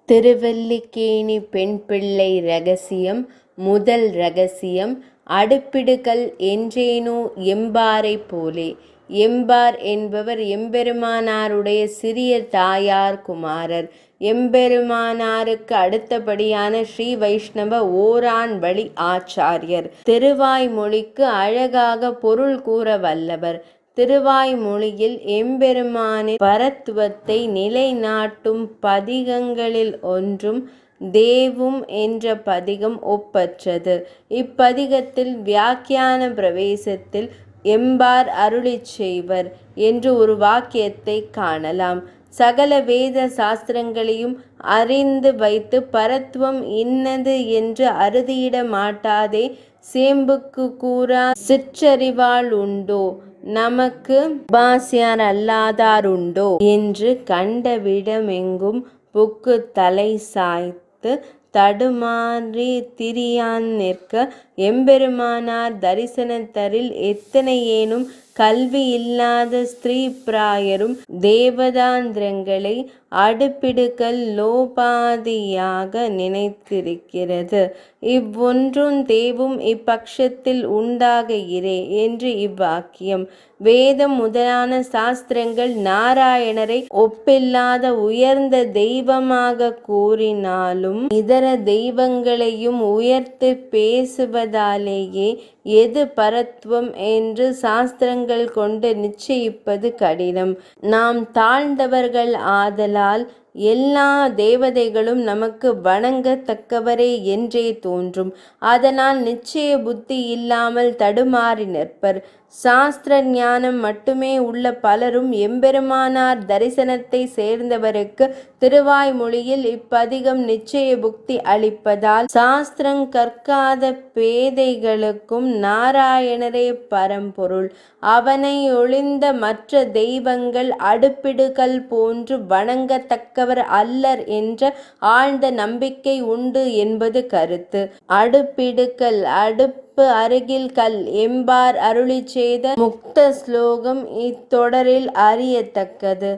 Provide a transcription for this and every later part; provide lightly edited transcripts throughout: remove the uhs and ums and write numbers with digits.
திருவல்லிக்கேணி பெண்பிள்ளை இரகசியம். முதல் இரகசியம். அடுப்பிடுகல் என்றேனோ எம்பாரைப் போலே. எம்பார் என்பவர் எம்பெருமானாருடைய சிறிய தாயார் குமாரர். எம்பெருமானாருக்கு அடுத்தபடியான ஸ்ரீ வைஷ்ணவ ஓரான் வழி ஆச்சாரியர். திருவாய்மொழிக்கு அழகாக பொருள் கூற வல்லவர். திருவாய்மொழியில் எம்பெருமானின் பரத்துவத்தை நிலைநாட்டும் பதிகங்களில் ஒன்றும் தேவும் என்ற பதிகம் ஒப்பற்றது. இப்பதிகத்தில் வியாக்கியான பிரவேசத்தில் எம்பார் அருளிச் செய்வர் என்று ஒரு வாக்கியத்தை காணலாம். சகல வேத சாஸ்திரங்களையும் அறிந்து வைத்து பரத்துவம் இன்னது என்று அறுதியிட மாட்டாதே சேம்புக்கு கூறா சிற்றறிவாள் உண்டோ, நமக்கு உபாசியார் அல்லாதாருண்டோ என்று கண்டவிடமெங்கும் புக்கு தலை சாய்த்து தடுமாறி திரியான் நிற்க எம்பெருமானார் தரிசனத்தரில் எத்தனையேனும் கல்வி இல்லாத ஸ்திரீ பிராயரும் தேவதாந்திரங்களை அடுப்பிடுகல் லோபாதியாக நினைத்திருக்கிறது. இவ்வொன்றும் தேவும் இப்பக்ஷத்தில் உண்டாக இரே என்று இவ்வாக்கியம். வேதம் முதலான சாஸ்திரங்கள் நாராயணரை ஒப்பில்லாத உயர்ந்த தெய்வமாக கூறினாலும் இதர தெய்வங்களையும் உயர்த்து பேசுவதாலேயே எது பரத்துவம் என்று சாஸ்திரங்கள் கொண்டு நிச்சயிப்பது கடினம். நாம் தாழ்ந்தவர்கள் ஆதலால் எல்லா தேவதைகளும் நமக்கு வணங்கத்தக்கவரே என்றே தோன்றும். அதனால் நிச்சய புத்தி இல்லாமல் தடுமாறி நிற்பர். சாஸ்திர ஞானம் மட்டுமே உள்ள பலரும் எம்பெருமானார் தரிசனத்தை சேர்ந்தவருக்கு திருவாய்மொழியில் இப்பதிகம் நிச்சய புக்தி அளிப்பதால் சாஸ்திரங் கற்காத பேதைகளுக்கும் நாராயணரே பரம்பொருள், அவனை ஒழிந்த மற்ற தெய்வங்கள் அடுப்பிடுகல் போன்று வணங்கத்தக்கவர் அல்லர் என்ற ஆழ்ந்த நம்பிக்கை உண்டு என்பது கருத்து. அடுப்பிடுகல் அடுப்பு அருகில் கல் எம்பார் அருளிச் செய்த முக்த ஸ்லோகம் இத்தொடரில் அறியத்தக்கது.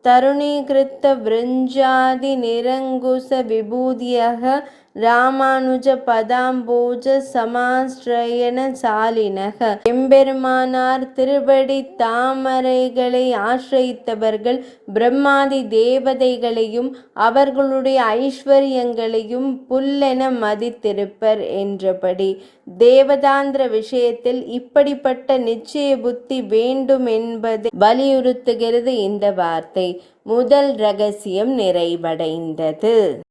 தருணீகிருத்த விருஞ்சாதி நிரங்குச விபூதியக ராமானுஜ பதாம்போஜ சமாஸ்ரயண சாலினக. எம்பெருமானார் திருவடி தாமரைகளை ஆசிரித்தவர்கள் பிரம்மாதி தேவதைகளையும் அவர்களுடைய ஐஸ்வர்யங்களையும் புல்லென மதித்திருப்பர் என்றபடி தேவதாந்திர விஷயத்தில் இப்படிப்பட்ட நிச்சய புத்தி வேண்டும் என்பதை வலியுறுத்துகிறது இந்த வார்த்தை. முதல் இரகசியம் நிறைவடைந்தது.